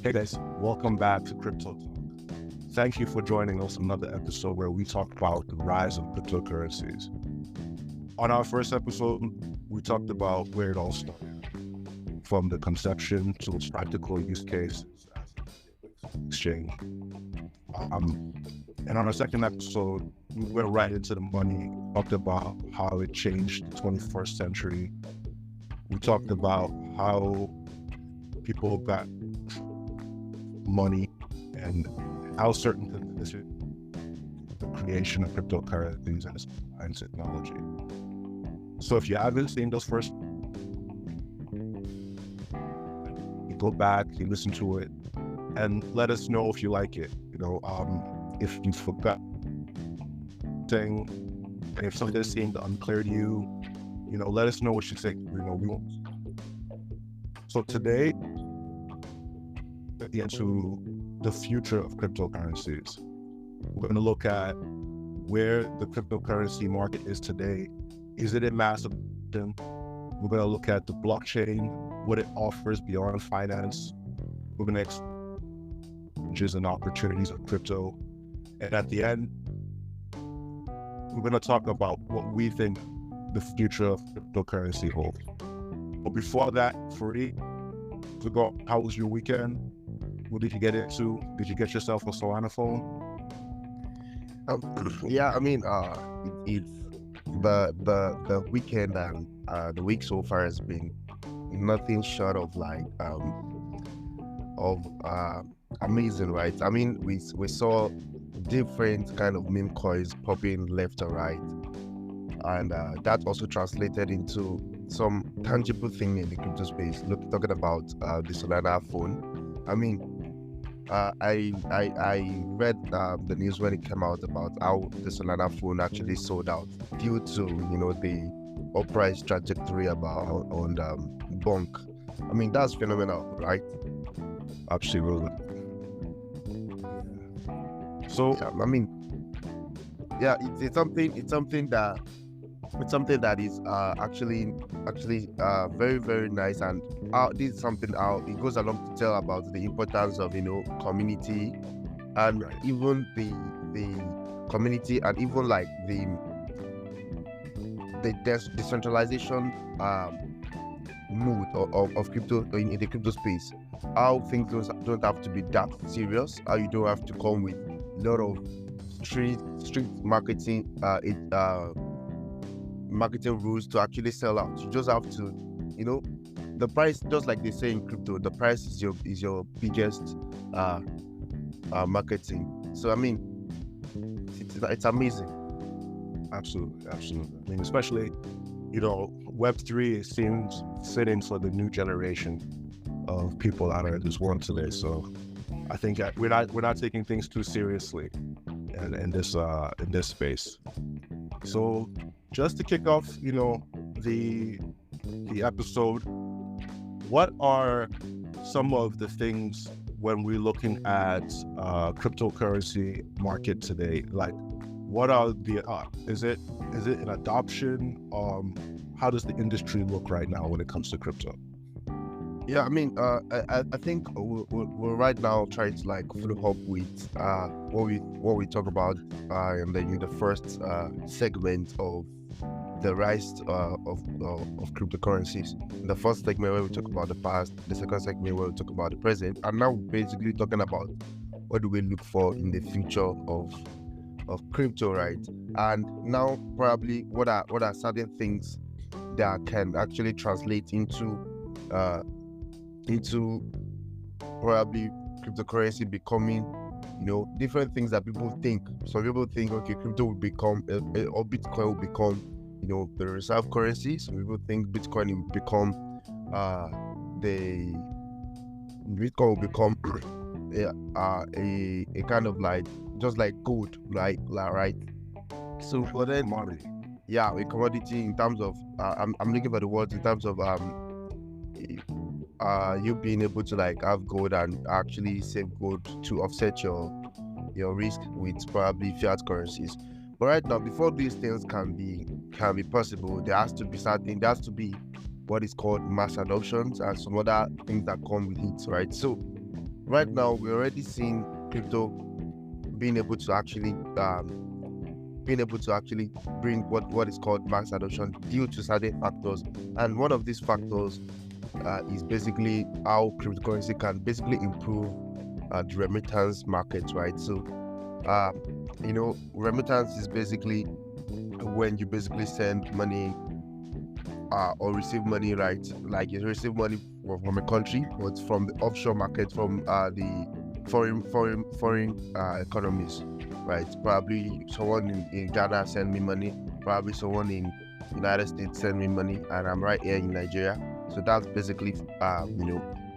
Hey guys, welcome back to Crypto Talk. Thank you for joining us on another episode where we talk about the rise of cryptocurrencies. On our first episode, we talked about where it all started, from the conception to its practical use cases as an exchange. And on our second episode, we went right into the money, talked about how it changed the 21st century. We talked about how people got money and how certain this is the creation of cryptocurrencies and technology. So if you haven't seen those first, you go back, you listen to it, and let us know if you like it. If you forgot thing, if something seemed unclear to you, let us know what you think. We want. So today, into the future of cryptocurrencies. We're going to look at where the cryptocurrency market is today. Is it a massive? We're going to look at the blockchain, what it offers beyond finance. We're going to explore challenges and opportunities of crypto. And at the end, we're going to talk about what we think the future of cryptocurrency holds. But before that, Fareed, how was your weekend? What did you get into? Did you get yourself a Solana phone? It's the weekend and the week so far has been nothing short of amazing, right? I mean, we saw different kind of meme coins popping left and right, and that also translated into some tangible thing in the crypto space. Talking about the Solana phone. I mean, I read the news when it came out about how the Solana phone actually sold out due to the uprise trajectory on Bonk. I mean, that's phenomenal, right? Absolutely. So it's something that is actually very, very nice, and this is something it goes along to tell about the importance of community, and even the community, and even like the decentralization mood of crypto in the crypto space. How things don't have to be that serious. How you don't have to come with a lot of strict marketing marketing rules to actually sell out. You just have to, the price, just like they say in crypto, the price is your biggest marketing. So I mean, it's amazing. Absolutely. I mean, especially, Web3 seems fitting for the new generation of people out there in this world today. So I think we're not taking things too seriously in this space. So just to kick off, the episode, what are some of the things when we're looking at cryptocurrency market today? Like, what are the is it an adoption? How does the industry look right now when it comes to crypto? Yeah, I mean, I think we're right now trying to follow up with what we talk about in the first segment of the rise of cryptocurrencies. In the first segment where we talk about the past, the second segment where we talk about the present, and now we're basically talking about what do we look for in the future of crypto, right? And now probably what are certain things that can actually translate into probably cryptocurrency becoming different things that people think. Some people think, okay, crypto will become or Bitcoin will become the reserve currency. Some people think Bitcoin will become a kind of just like gold, right? So but then Commodity. Yeah, a commodity in terms of I'm looking for the words in terms of you being able to have gold and actually save gold to offset your risk with probably fiat currencies. But right now, before these things can be possible, there has to be what is called mass adoptions and some other things that come with it, right? So right now we're already seeing crypto being able to actually bring what is called mass adoption due to certain factors. And one of these factors is basically how cryptocurrency can basically improve the remittance market, right? So uh, remittance is basically when you basically send money or receive money, right? Like you receive money from a country, but from the offshore market, from the foreign economies, right? Probably someone in Ghana send me money, probably someone in United States send me money, and I'm right here in Nigeria. So that's basically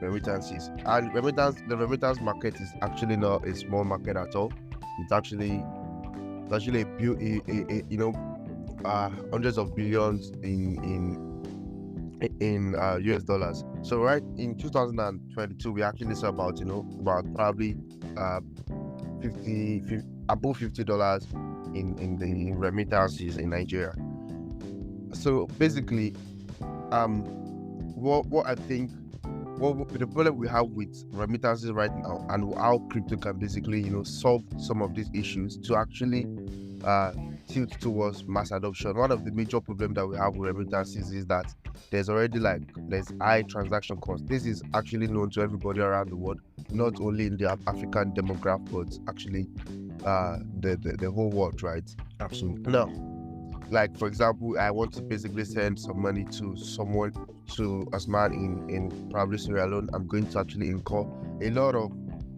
remittances. And the remittance market is actually not a small market at all. It's actually hundreds of billions in US dollars. So right in 2022, we actually saw about probably uh, 50 above $50 in remittances in Nigeria. So basically, what I think, what the problem we have with remittances right now, and how crypto can basically solve some of these issues to actually uh, tilt towards mass adoption. One of the major problems that we have with remittances is that there's high transaction cost. This is actually known to everybody around the world, not only in the African demographic, but actually the whole world, right? Absolutely. Now, like for example, I want to basically send some money to someone, to a man in probably Sierra Leone. I'm going to actually incur a lot of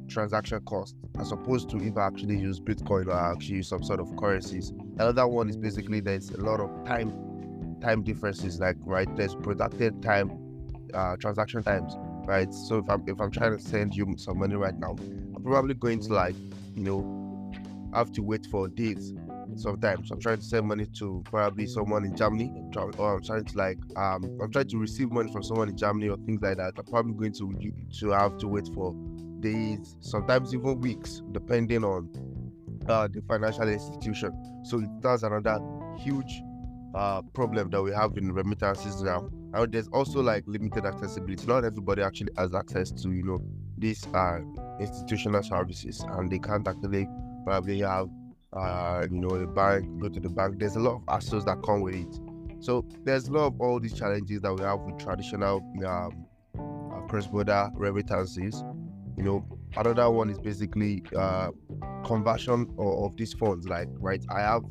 transaction cost as opposed to if I actually use Bitcoin or I actually use some sort of currencies. Another one is basically there's a lot of time differences, like right, there's productive time, transaction times, right? So if I'm trying to send you some money right now, I'm probably going to have to wait for days. Sometimes I'm trying to send money to probably someone in Germany, or I'm trying to receive money from someone in Germany or things like that. I'm probably going to have to wait for days, sometimes even weeks, depending on the financial institution. So that's another huge problem that we have in remittances now. And there's also like limited accessibility. Not everybody actually has access to these institutional services, and they can't actually probably have a bank, go to the bank. There's a lot of hassles that come with it. So there's a lot of all these challenges that we have with traditional cross-border remittances. Another one is basically conversion of these funds. Like, right, I have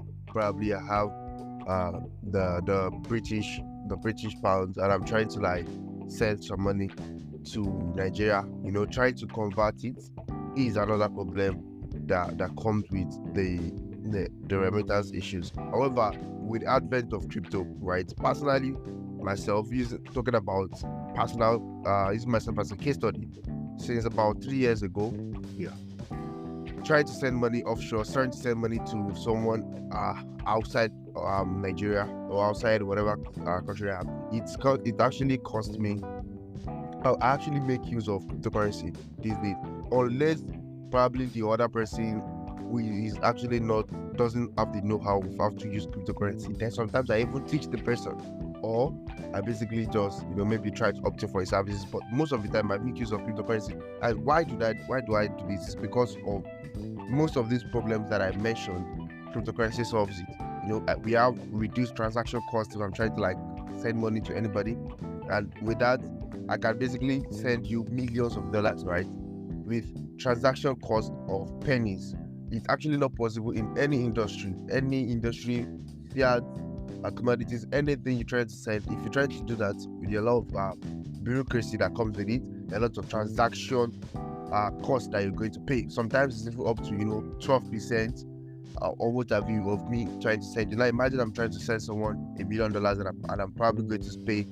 the British pounds, and I'm trying to like send some money to Nigeria. Trying to convert it is another problem that comes with the remittance issues. However, with the advent of crypto, right, personally, myself, talking about personal, using myself as a case study, since about 3 years ago, Yeah. trying to send money offshore, starting to send money to someone outside Nigeria or outside whatever country I am, it actually cost me. I actually make use of cryptocurrency these days, unless probably the other person who is actually doesn't have the know-how of how to use cryptocurrency. Then sometimes I even teach the person, or I basically just maybe try to opt in for his services. But most of the time I make use of cryptocurrency. And why do I do this? It's because of most of these problems that I mentioned. Cryptocurrency solves it. We have reduced transaction costs if I'm trying to like send money to anybody, and with that I can basically send you millions of dollars, right, with transaction cost of pennies. It's actually not possible in any industry, fiat, commodities, anything you try to send. If you try to do that, with a lot of bureaucracy that comes with it, a lot of transaction cost that you're going to pay. Sometimes it's even up to 12% or what have you of me trying to send. Imagine I'm trying to send someone $1 million, and I'm probably going to pay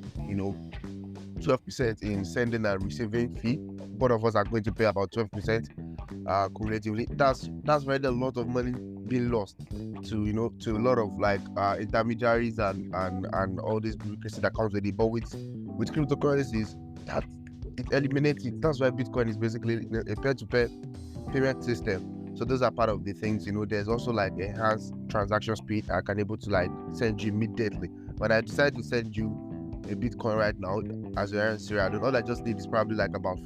12% in sending and receiving fee. Both of us are going to pay about 12% cumulatively. That's already a lot of money being lost to a lot of like intermediaries and all this bureaucracy that comes with it. But with cryptocurrencies, that it eliminates it. That's why Bitcoin is basically a peer-to-peer payment system. So those are part of the things. There's also like enhanced transaction speed. I can able to like send you immediately. When I decide to send you a Bitcoin right now, as you're in Sierra Leone, all I just need is probably like about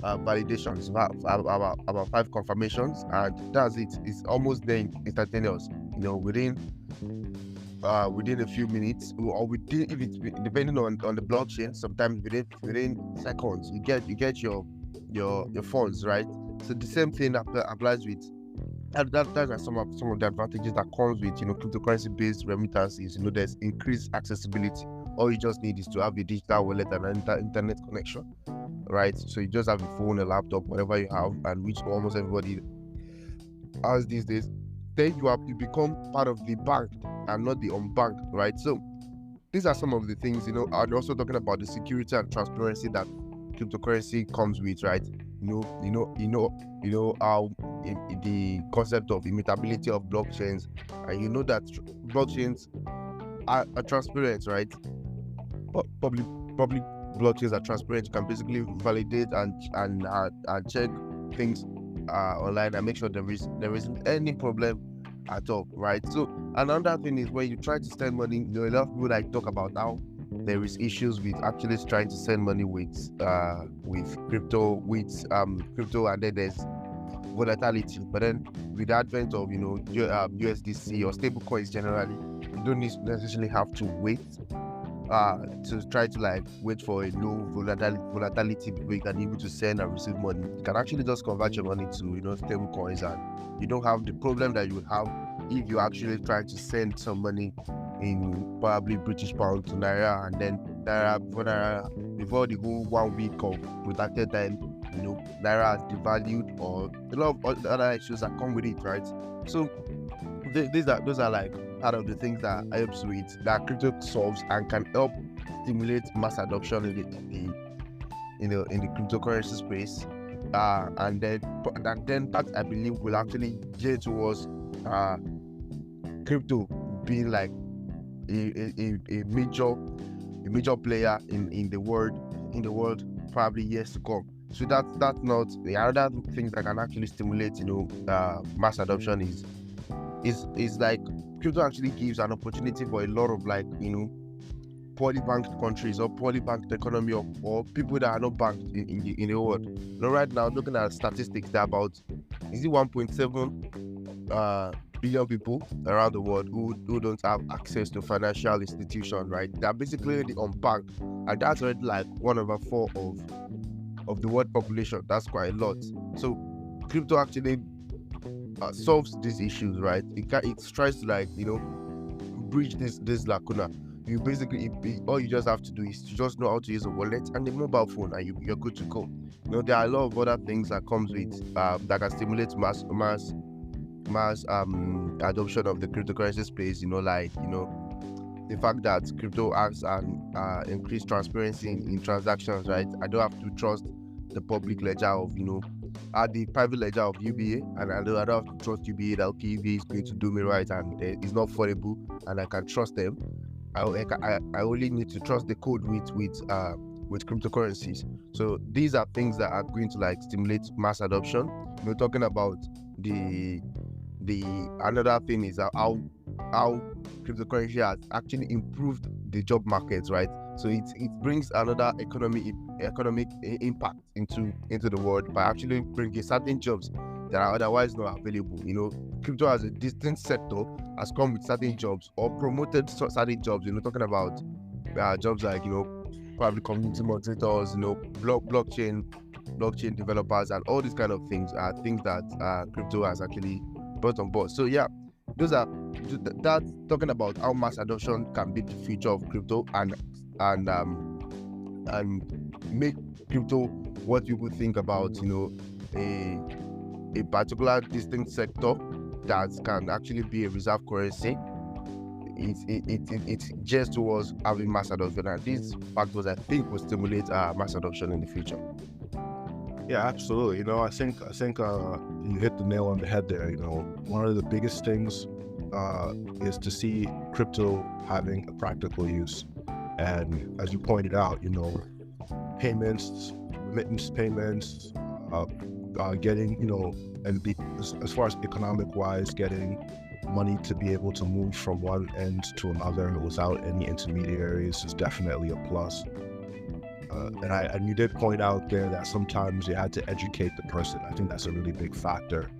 validations, about 5 confirmations, and that's it. It's almost there instantaneous. Within a few minutes, or within, if it's depending on the blockchain, sometimes within seconds, you get your funds, right? So the same thing applies with that are some of the advantages that comes with cryptocurrency based remittances. There's increased accessibility. All you just need is to have a digital wallet and an internet connection, right? So you just have a phone, a laptop, whatever you have, and which almost everybody has these days. Then you become part of the bank and not the unbanked, right? So these are some of the things, and also talking about the security and transparency that cryptocurrency comes with, right? How the concept of immutability of blockchains, and that blockchains are transparent, right? Public blockchains are transparent. You can basically validate and check things online and make sure there isn't any problem at all, right? So another thing is when you try to send money, a lot of people like talk about how there is issues with actually trying to send money with crypto, and then there's volatility. But then with the advent of USDC or stable coins generally, you don't necessarily have to wait to try to wait for a low volatility before you can be able to send and receive money. You can actually just convert your money to stable coins, and you don't have the problem that you would have if you actually try to send some money in probably British pound to Naira, and then before the whole 1 week of protected time, Naira has devalued, or a lot of other issues that come with it, right? So those are part of the things that helps with that crypto solves and can help stimulate mass adoption in the cryptocurrency space. And then that I believe will actually get towards crypto being like a major player in the world probably years to come. So that's not the other things that can actually stimulate mass adoption is like crypto actually gives an opportunity for a lot of poorly banked countries or poorly banked economy, or people that are not banked in the world. Right now, looking at statistics, there are about 1.7 billion people around the world who don't have access to financial institutions, right? They're basically the unbanked, and that's already 1/4 of the world population. That's quite a lot. So crypto actually solves these issues, right? It tries to bridge this lacuna. You basically, all you just have to do is to just know how to use a wallet and a mobile phone, and you're good to go. There are a lot of other things that comes with that can stimulate mass adoption of the cryptocurrency space. The fact that crypto acts and increased transparency in transactions, right? I don't have to trust the public ledger of the private ledger of UBA, and I don't have to trust UBA that UBA is going to do me right and it's not affordable and I can trust them. I only need to trust the code with cryptocurrencies. So these are things that are going to stimulate mass adoption. We're talking about the another thing is how cryptocurrency has actually improved the job markets, right? So it brings another economic impact into the world by actually bringing certain jobs that are otherwise not available. Crypto as a distinct sector has come with certain jobs or promoted certain jobs. Talking about jobs like probably community moderators, blockchain developers, and all these kind of things are things that crypto has actually brought on board. So yeah, those are that talking about how mass adoption can be the future of crypto and make crypto what people think about a particular distinct sector that can actually be a reserve currency. It's just towards having mass adoption, and these factors I think will stimulate mass adoption in the future. Yeah, absolutely. I think you hit the nail on the head there. One of the biggest things is to see crypto having a practical use, and as you pointed out, payments, remittance payments, getting and as far as economic wise, getting money to be able to move from one end to another without any intermediaries is definitely a plus. And you did point out there that sometimes you had to educate the person. I think that's a really big factor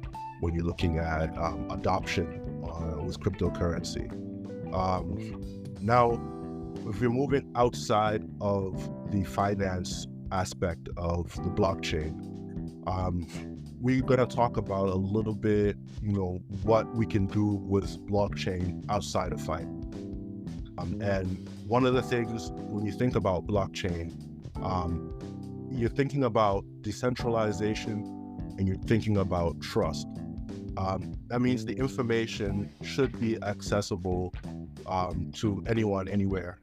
when you're looking at adoption with cryptocurrency. Now, if we're moving outside of the finance aspect of the blockchain, we're going to talk about a little bit, what we can do with blockchain outside of finance. And one of the things when you think about blockchain, you're thinking about decentralization and you're thinking about trust. That means the information should be accessible to anyone, anywhere,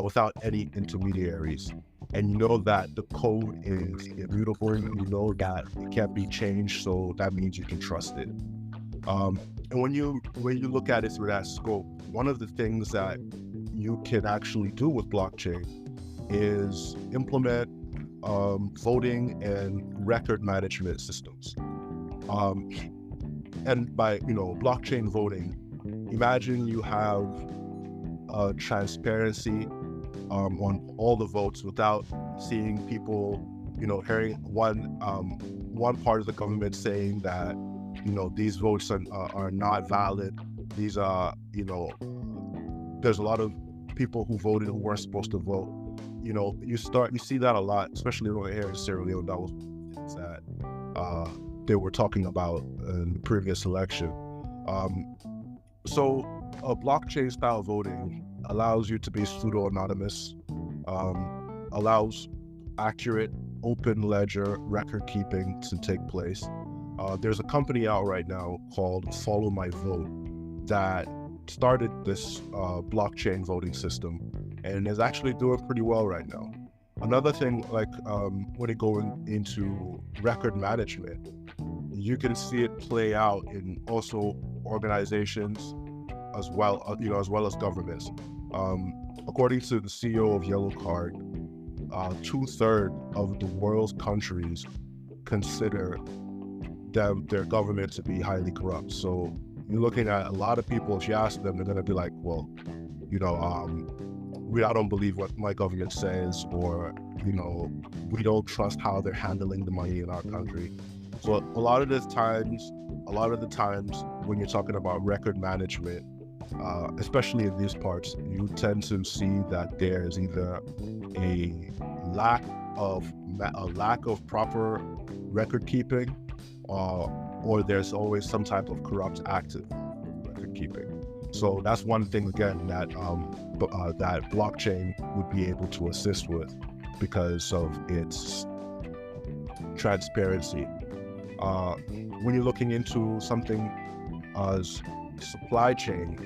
without any intermediaries. And you know that the code is immutable, you know that it can't be changed, so that means you can trust it. And when you look at it through that scope, one of the things that you can actually do with blockchain is implement voting and record management systems. And by blockchain voting, imagine you have transparency on all the votes without seeing people, hearing one part of the government saying that these votes are not valid. These are there's a lot of people who voted who weren't supposed to vote. You see that a lot, especially over here in Sierra Leone. That was things that they were talking about in the previous election. So a blockchain style voting allows you to be pseudo-anonymous, allows accurate open ledger record keeping to take place. There's a company out right now called Follow My Vote that started this blockchain voting system and is actually doing pretty well right now. Another thing, like when it going into record management, you can see it play out in also organizations as well as governments. According to the CEO of Yellow Card, 2/3 of the world's countries consider their government to be highly corrupt. So you're looking at a lot of people, if you ask them, they're going to be like, well, I don't believe what my government says, or, we don't trust how they're handling the money in our country. So a lot of the times when you're talking about record management, especially in these parts, you tend to see that there's either a lack of proper record keeping, or there's always some type of corrupt active record keeping. So that's one thing, again, that that blockchain would be able to assist with because of its transparency. When you're looking into something as supply chain,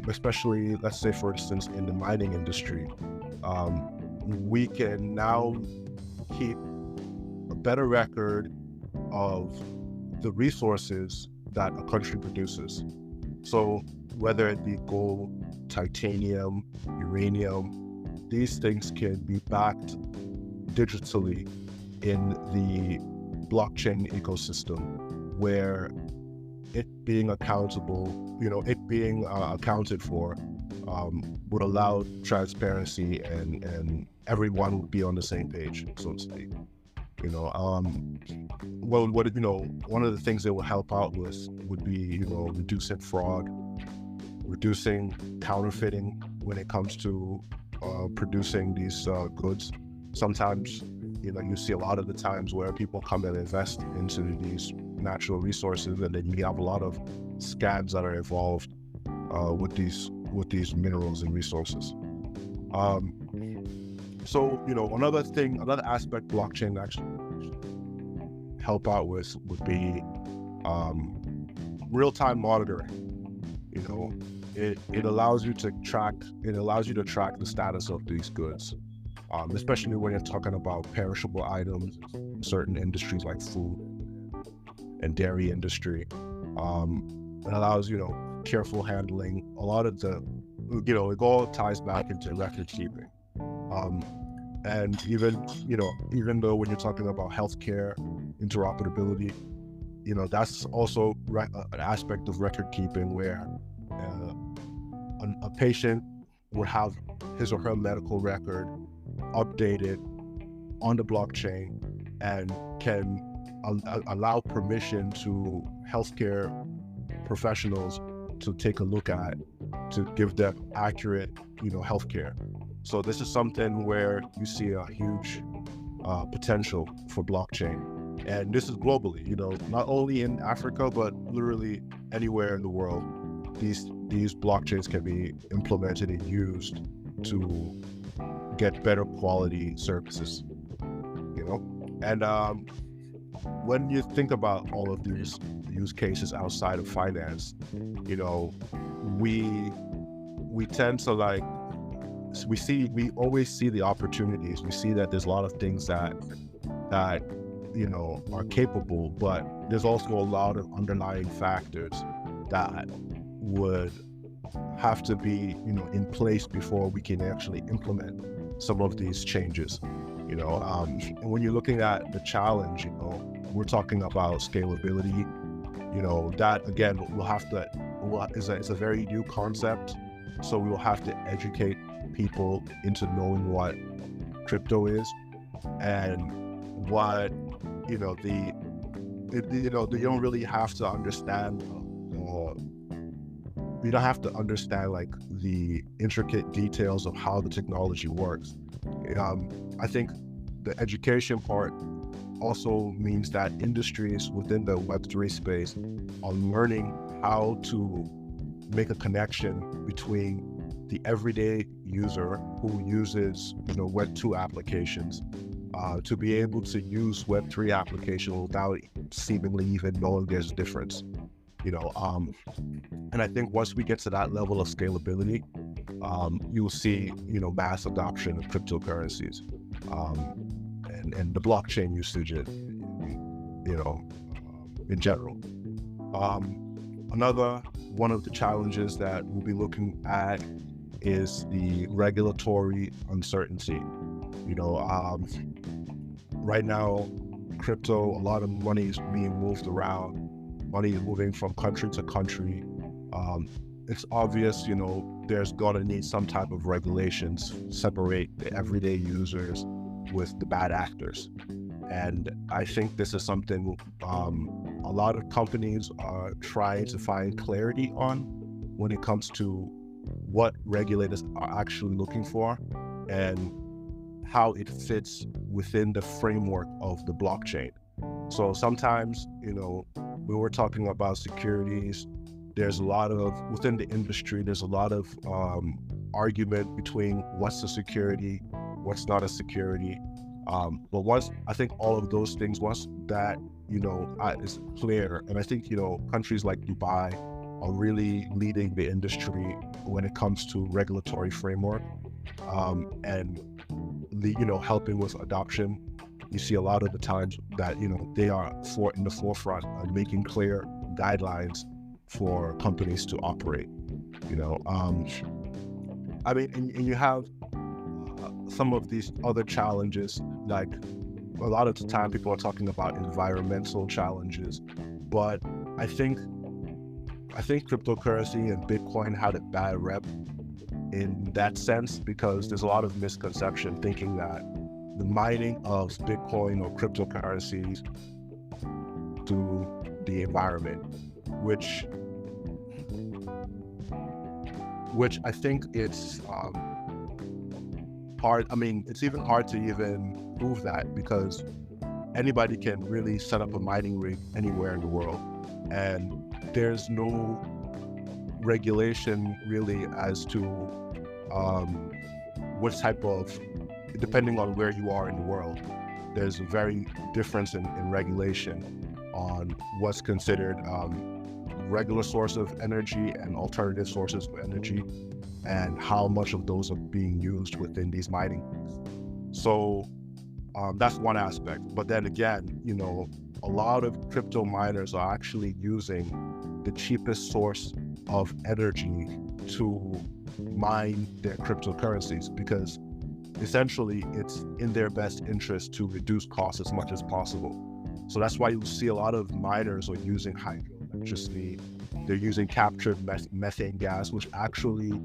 especially, let's say, for instance, in the mining industry, we can now keep a better record of the resources that a country produces. So whether it be gold, titanium, uranium, these things can be backed digitally in the blockchain ecosystem, where it being accountable, it being accounted for, would allow transparency, and everyone would be on the same page, so to speak. One of the things that will help out with would be, reducing fraud, reducing counterfeiting when it comes to producing these goods. Sometimes, you see a lot of the times where people come and invest into these natural resources, and then you have a lot of scams that are involved with these minerals and resources. So, another aspect blockchain actually help out with would be real-time monitoring. It allows you to track the status of these goods, especially when you're talking about perishable items, certain industries like food and dairy industry. It allows, careful handling. A lot of the, it all ties back into record keeping. And even though when you're talking about healthcare interoperability, that's also an aspect of record keeping, where a patient would have his or her medical record updated on the blockchain and can allow permission to healthcare professionals to take a look at, to give them accurate, healthcare. So this is something where you see a huge potential for blockchain. And this is globally, not only in Africa, but literally anywhere in the world. These blockchains can be implemented and used to get better quality services, And when you think about all of these use cases outside of finance, we tend to we always see the opportunities. We see that there's a lot of things that are capable, but there's also a lot of underlying factors that would have to be, in place before we can actually implement some of these changes. And when you're looking at the challenge, we're talking about scalability. That again, it's a very new concept. So we will have to educate people into knowing what crypto is and what, they don't really have to understand, you don't have to understand like the intricate details of how the technology works. I think the education part also means that industries within the Web3 space are learning how to make a connection between the everyday user who uses, Web2 applications to be able to use Web3 applications without seemingly even knowing there's a difference. And I think once we get to that level of scalability, you'll see, mass adoption of cryptocurrencies and the blockchain usage, in general. Another one of the challenges that we'll be looking at is the regulatory uncertainty. Right now, crypto, a lot of money is being moved around. Money is moving from country to country. It's obvious, there's gonna need some type of regulations, separate the everyday users with the bad actors. And I think this is something a lot of companies are trying to find clarity on when it comes to what regulators are actually looking for and how it fits within the framework of the blockchain. So sometimes, when we're talking about securities, there's a lot of, within the industry, there's a lot of argument between what's a security, what's not a security. But once, I think all of those things, once that, is clear, and I think, countries like Dubai are really leading the industry when it comes to regulatory framework and helping with adoption. You see a lot of the times that, they are in the forefront of making clear guidelines for companies to operate, and you have some of these other challenges, like a lot of the time people are talking about environmental challenges, but I think cryptocurrency and Bitcoin had a bad rep in that sense because there's a lot of misconception thinking that the mining of Bitcoin or cryptocurrencies to the environment, which I think it's hard. I mean, it's even hard to even prove that because anybody can really set up a mining rig anywhere in the world, and there's no regulation really as to what type of, depending on where you are in the world, there's a very difference in regulation on what's considered regular source of energy and alternative sources of energy, and how much of those are being used within these mining. So that's one aspect. But then again, a lot of crypto miners are actually using the cheapest source of energy to mine their cryptocurrencies because essentially it's in their best interest to reduce costs as much as possible. So that's why you see a lot of miners are using hydroelectricity they're using captured methane gas, which actually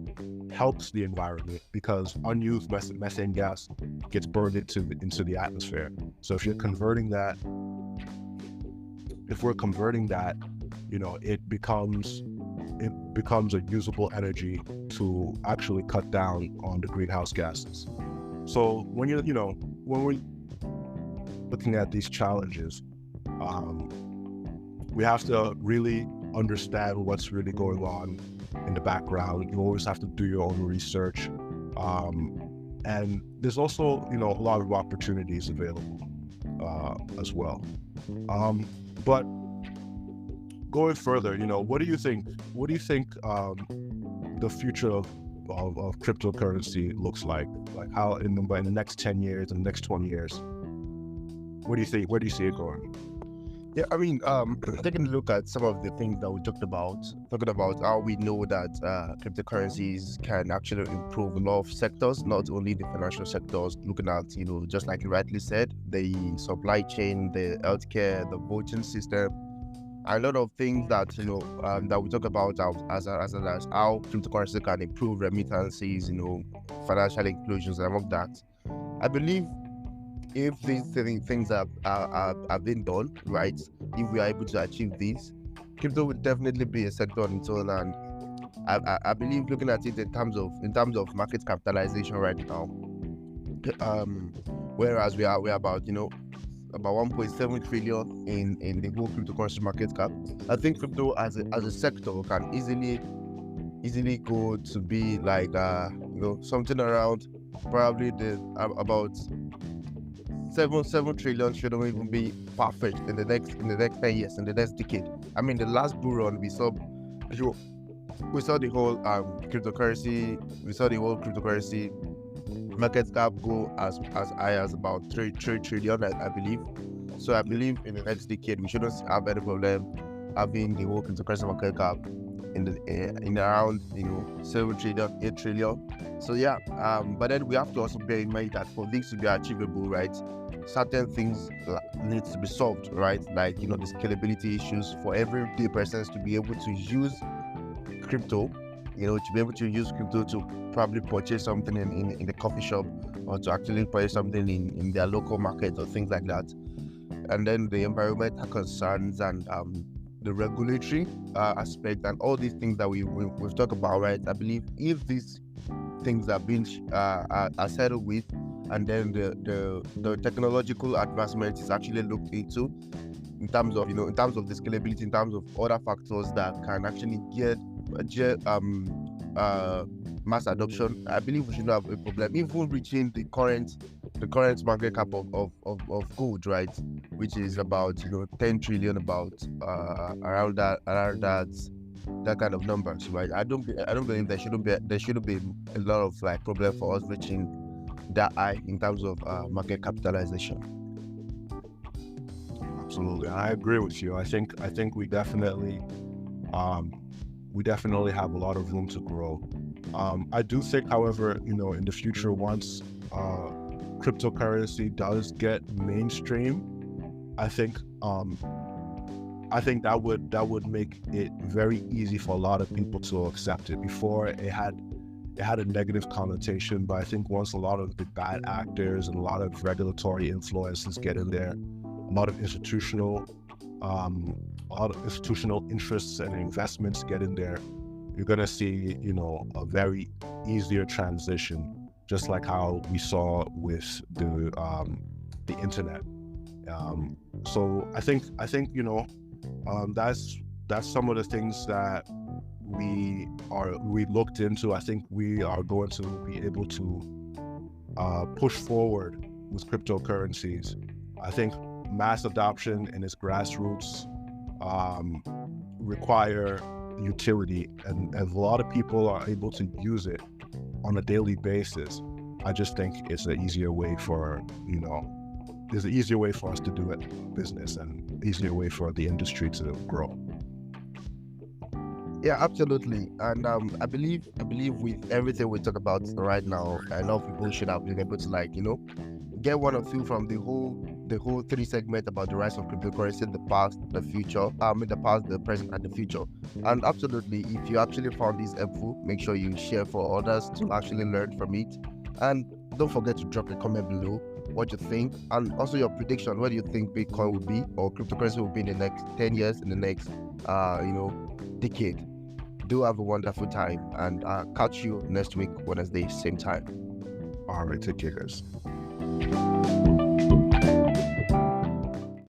helps the environment because unused methane gas gets burned into the atmosphere. So if we're converting that, it becomes a usable energy to actually cut down on the greenhouse gases. So when we're looking at these challenges, we have to really understand what's really going on in the background. You always have to do your own research. And there's also, a lot of opportunities available as well. But going further, what do you think the future of cryptocurrency looks like? Like how in the next 10 years and the next 20 years? What do you think? Where do you see it going? Yeah, I mean, taking a look at some of the things that we talked about, talking about how we know that cryptocurrencies can actually improve a lot of sectors, not only the financial sectors, looking at, just like you rightly said, the supply chain, the healthcare, the voting system, a lot of things that, that we talk about as how cryptocurrency can improve remittances, financial inclusions, and among that. I believe if these things have been done right, if we are able to achieve this, crypto will definitely be a sector on its own. And I believe, looking at it in terms of market capitalization right now, whereas we are about 1.7 trillion in the whole cryptocurrency market cap. I think crypto as a sector can easily go to be like something around probably about 7 trillion shouldn't even be perfect in the next 10 years, in the next decade. I mean, the last bull run we saw the whole cryptocurrency market cap go as high as about 3 trillion, I believe. So I believe in the next decade we shouldn't have any problem having the whole cryptocurrency market cap in around 7 trillion, 8 trillion. So yeah, but then we have to also bear in mind that for this to be achievable, right, certain things need to be solved, right? Like the scalability issues for everyday persons to be able to use crypto, to be able to use crypto to probably purchase something in the coffee shop, or to actually purchase something in their local market or things like that. And then the environmental concerns and the regulatory aspect and all these things that we've talked about, right? I believe if these things are being are settled with, and then the technological advancement is actually looked into in terms of the scalability, in terms of other factors that can actually get mass adoption, I believe we should not have a problem even reaching the current market cap of gold, right, which is about 10 trillion, about around that kind of numbers, right? I don't believe there shouldn't be a lot of problem for us reaching that high in terms of market capitalization. Absolutely, I agree with you. I think we definitely have a lot of room to grow. I do think, however, in the future, once cryptocurrency does get mainstream, I think that would make it very easy for a lot of people to accept it. Before, it had a negative connotation, but I think once a lot of the bad actors and a lot of regulatory influences get in there, a lot of institutional interests and investments get in there, you're gonna see a very easier transition, just like how we saw with the internet. So I think that's some of the things that we looked into. I think we are going to be able to push forward with cryptocurrencies. I think mass adoption in its grassroots require utility, and a lot of people are able to use it on a daily basis. I just think it's an easier way for there's an easier way for us to do it, business, and easier way for the industry to grow. Yeah, absolutely. And I believe with everything we talk about right now, a lot of people should have been able to get one or two from the the whole three segment about the rise of cryptocurrency, the past, the future. The past, the present, and the future. And absolutely, if you actually found this helpful, make sure you share for others to actually learn from it. And don't forget to drop a comment below what you think, and also your prediction. What do you think Bitcoin will be, or cryptocurrency will be in the next 10 years, in the next decade? Do have a wonderful time, and catch you next week, Wednesday, same time. All right, take care, guys.